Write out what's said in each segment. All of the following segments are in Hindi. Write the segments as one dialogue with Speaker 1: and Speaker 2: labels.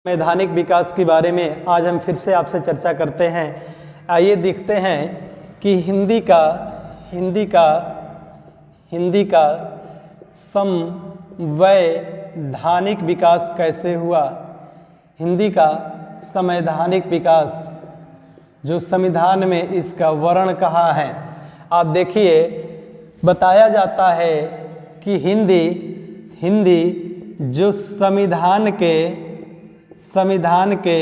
Speaker 1: संवैधानिक विकास के बारे में आज हम फिर से आपसे चर्चा करते हैं। आइए देखते हैं कि हिंदी का संवैधानिक विकास कैसे हुआ। हिंदी का संवैधानिक विकास जो संविधान में इसका वर्ण कहाँ है। आप देखिए, बताया जाता है कि हिंदी जो संविधान के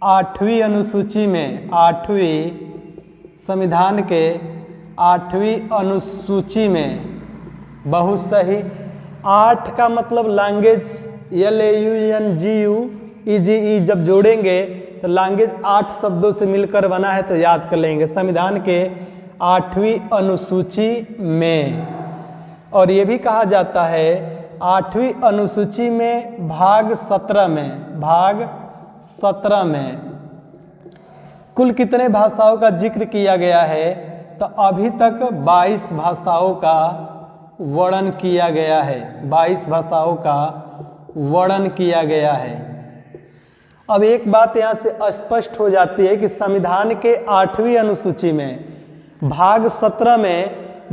Speaker 1: 8वीं अनुसूची में 8वीं अनुसूची में बहुत सही 8 का मतलब लैंग्वेज LAUNGUEGE जब जोड़ेंगे तो लैंग्वेज 8 शब्दों से मिलकर बना है, तो याद कर लेंगे संविधान के 8वीं अनुसूची में। और ये भी कहा जाता है 8वीं अनुसूची में भाग 17 में कुल कितने भाषाओं का जिक्र किया गया है, तो अभी तक 22 भाषाओं का वर्णन किया गया है। 22 भाषाओं का वर्णन किया गया है। अब एक बात यहाँ से स्पष्ट हो जाती है कि संविधान के 8वीं अनुसूची में भाग 17 में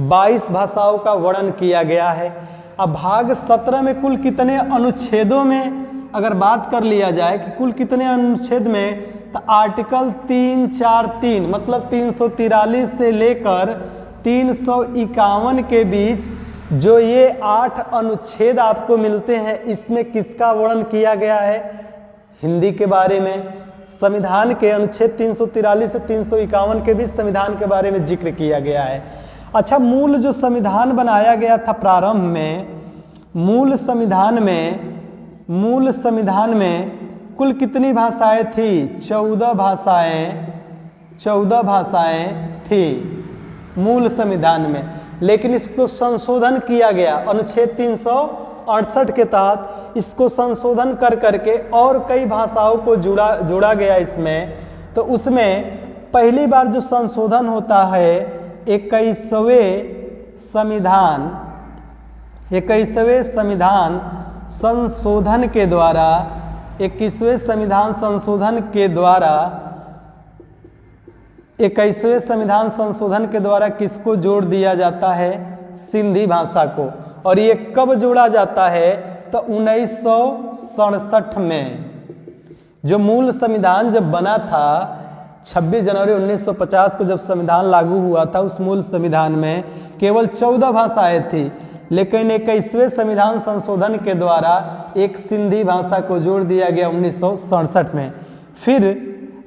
Speaker 1: 22 भाषाओं का वर्णन किया गया है। अब भाग 17 में कुल कितने अनुच्छेदों में अगर बात कर लिया जाए कि कुल कितने अनुच्छेद में, तो आर्टिकल 343 मतलब 343 से लेकर 351 के बीच जो ये 8 अनुच्छेद आपको मिलते हैं, इसमें किसका वर्णन किया गया है? हिंदी के बारे में। संविधान के अनुच्छेद 343 से 351 के बीच संविधान के बारे में जिक्र किया गया है। अच्छा, मूल जो संविधान बनाया गया था प्रारंभ में, मूल संविधान में कुल कितनी भाषाएं थी? 14 भाषाएं थी मूल संविधान में। लेकिन इसको संशोधन किया गया अनुच्छेद 368 के तहत। इसको संशोधन कर करके और कई भाषाओं को जोड़ा गया इसमें। तो उसमें पहली बार जो संशोधन होता है 21वें संविधान संशोधन के द्वारा 21वें संविधान संशोधन के द्वारा किसको जोड़ दिया जाता है? सिंधी भाषा को। और ये कब जोड़ा जाता है? तो 1967 में। जो मूल संविधान जब बना था 26 जनवरी 1950 को जब संविधान लागू हुआ था, उस मूल संविधान में केवल 14 भाषाएं थी। लेकिन 21वें संविधान संशोधन के द्वारा एक सिंधी भाषा को जोड़ दिया गया 1967 में। फिर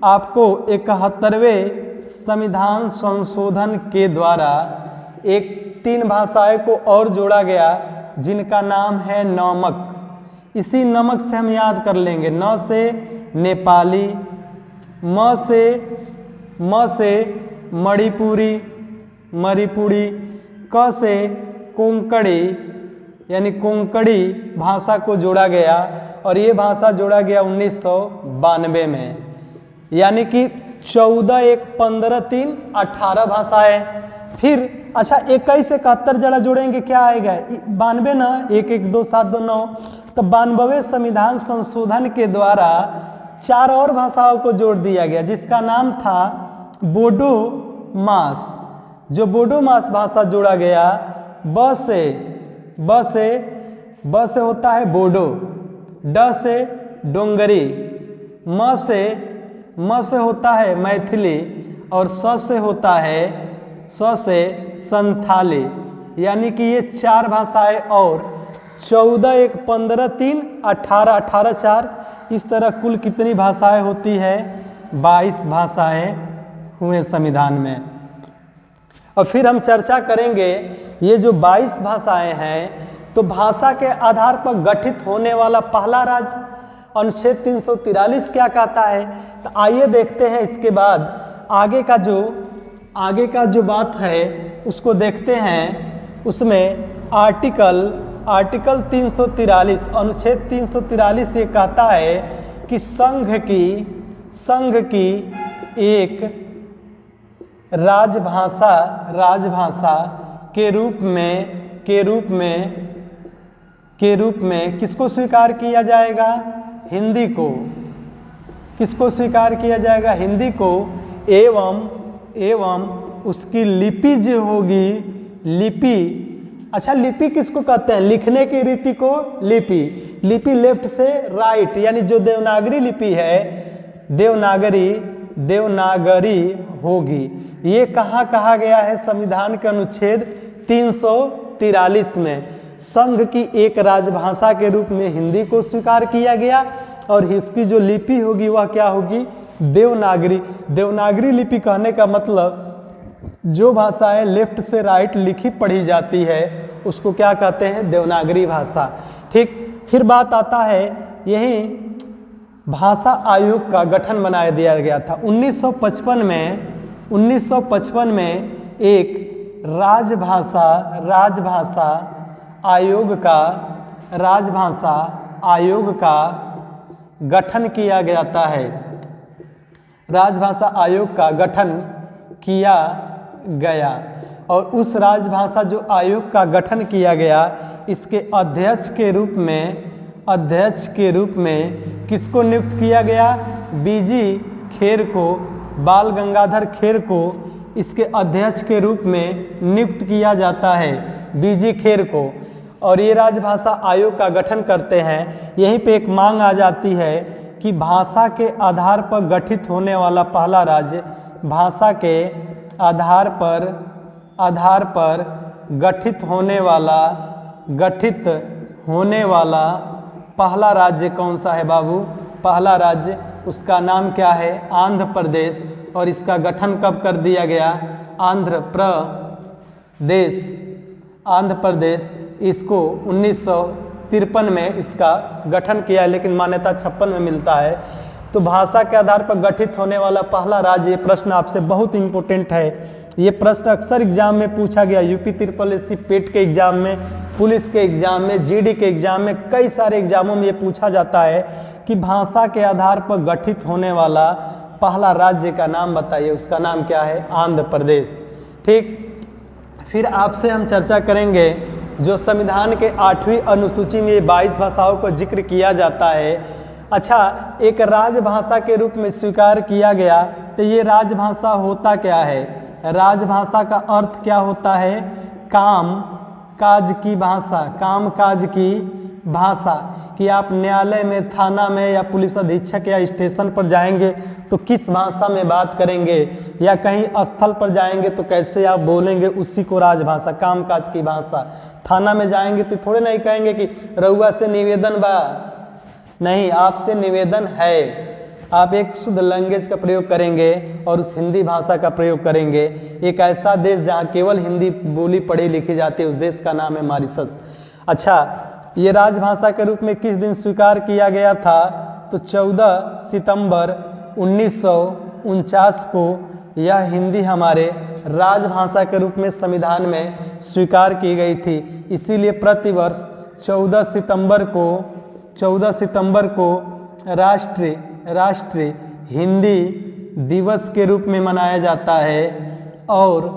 Speaker 1: आपको 71वें संविधान संशोधन के द्वारा 3 भाषाएं को और जोड़ा गया, जिनका नाम है नमक। इसी नमक से हम याद कर लेंगे। न से नेपाली, म से मणिपुरी, क से कोंकणी यानी कोंकणी भाषा को जोड़ा गया। और ये भाषा जोड़ा गया 1992 में। यानी कि 14, 1, 15, 3, 18 भाषाएं। फिर अच्छा 21 से 71 जरा जोड़ेंगे, क्या आएगा? 92 ना, 1, 1, 2, 7, 2, 9। तो 92वें संविधान संशोधन के द्वारा 4 और भाषाओं को जोड़ दिया गया, जिसका नाम था बोडो मास। जो बोडो मास भाषा जोड़ा गया, ब से होता है बोडो, ड से डोंगरी, म से होता है मैथिली, और स से होता है संथाली। यानी कि ये 4 भाषाएं और 14, 1, 15, 3, 18, 18, 4, इस तरह कुल कितनी भाषाएं होती है? 22 भाषाएं हुए संविधान में। और फिर हम चर्चा करेंगे ये जो 22 भाषाएं हैं, तो भाषा के आधार पर गठित होने वाला पहला राज्य अनुच्छेद 343 क्या कहता है? तो आइए देखते हैं। इसके बाद आगे का जो बात है उसको देखते हैं। उसमें आर्टिकल 343 अनुच्छेद 343 ये कहता है कि संघ की एक राजभाषा के रूप में किसको स्वीकार किया जाएगा? हिंदी को, किसको स्वीकार किया जाएगा? हिंदी को, एवं उसकी लिपि जो होगी, लिपि, अच्छा लिपि किसको कहते हैं? लिखने की रीति को लिपि, लिपि लेफ्ट से राइट, यानी जो देवनागरी लिपि है, देवनागरी होगी। ये कहाँ कहा गया है? संविधान के अनुच्छेद 343 में संघ की एक राजभाषा के रूप में हिंदी को स्वीकार किया गया और इसकी जो लिपि होगी वह क्या होगी? देवनागरी। देवनागरी लिपि कहने का मतलब जो भाषाएं लेफ्ट से राइट लिखी पढ़ी जाती है उसको क्या कहते हैं? देवनागरी भाषा। ठीक, फिर बात आता है यही भाषा आयोग का गठन बनाया दिया गया था 1955 में एक राजभाषा आयोग का गठन किया जाता है। राजभाषा आयोग का गठन किया गया और उस राजभाषा जो आयोग का गठन किया गया, इसके अध्यक्ष के रूप में किसको नियुक्त किया गया? बीजी खेर को, बाल गंगाधर खेर को इसके अध्यक्ष के रूप में नियुक्त किया जाता है, बीजी खेर को। और ये राजभाषा आयोग का गठन करते हैं। यहीं पे एक मांग आ जाती है कि भाषा के आधार पर गठित होने वाला पहला राज्य, भाषा के आधार पर गठित होने वाला पहला राज्य कौन सा है बाबू? पहला राज्य, उसका नाम क्या है? आंध्र प्रदेश। और इसका गठन कब कर दिया गया? आंध्र प्रदेश इसको 1953 में इसका गठन किया, लेकिन मान्यता 56 में मिलता है। तो भाषा के आधार पर गठित होने वाला पहला राज्य, ये प्रश्न आपसे बहुत इंपॉर्टेंट है। ये प्रश्न अक्सर एग्जाम में पूछा गया, यूपी SSC पेट के एग्जाम में, पुलिस के एग्जाम में, जीडी के एग्जाम में, कई सारे एग्जामों में ये पूछा जाता है कि भाषा के आधार पर गठित होने वाला पहला राज्य का नाम बताइए। उसका नाम क्या है? आंध्र प्रदेश। ठीक, फिर आपसे हम चर्चा करेंगे जो संविधान के 8वीं अनुसूची में 22 भाषाओं को जिक्र किया जाता है। अच्छा, एक राजभाषा के रूप में स्वीकार किया गया, तो ये राजभाषा होता क्या है? राजभाषा का अर्थ क्या होता है? काम काज की भाषा। कि आप न्यायालय में, थाना में या पुलिस अधीक्षक या स्टेशन पर जाएंगे तो किस भाषा में बात करेंगे, या कहीं स्थल पर जाएंगे तो कैसे आप बोलेंगे, उसी को राजभाषा, कामकाज की भाषा। थाना में जाएंगे तो थोड़े नहीं कहेंगे कि रउआ से निवेदन बा, नहीं, आपसे निवेदन है। आप एक शुद्ध लैंग्वेज का प्रयोग करेंगे और उस हिंदी भाषा का प्रयोग करेंगे। एक ऐसा देश जहाँ केवल हिंदी बोली पढ़ी लिखी जाती है, उस देश का नाम है मॉरिशस। अच्छा, ये राजभाषा के रूप में किस दिन स्वीकार किया गया था? तो 14 सितंबर 1949 को यह हिंदी हमारे राजभाषा के रूप में संविधान में स्वीकार की गई थी। इसीलिए प्रतिवर्ष 14 सितंबर को राष्ट्रीय हिंदी दिवस के रूप में मनाया जाता है। और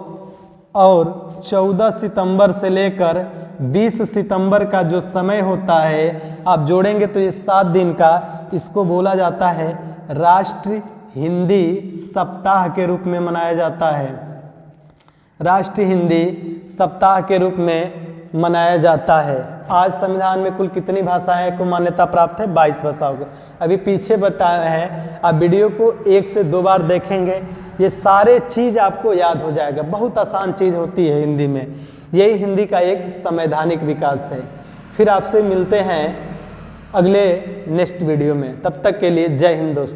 Speaker 1: 14 सितंबर से लेकर 20 सितंबर का जो समय होता है, आप जोड़ेंगे तो ये 7 दिन का, इसको बोला जाता है राष्ट्रीय हिंदी सप्ताह के रूप में मनाया जाता है। राष्ट्रीय हिंदी सप्ताह के रूप में मनाया जाता है। आज संविधान में कुल कितनी भाषाएं को मान्यता प्राप्त है? 22 भाषाओं को। अभी पीछे बताए हैं, आप वीडियो को 1 से 2 बार देखेंगे, ये सारे चीज़ आपको याद हो जाएगा। बहुत आसान चीज़ होती है हिंदी में। यही हिंदी का एक संवैधानिक विकास है। फिर आपसे मिलते हैं अगले नेक्स्ट वीडियो में, तब तक के लिए जय हिंद दोस्तों।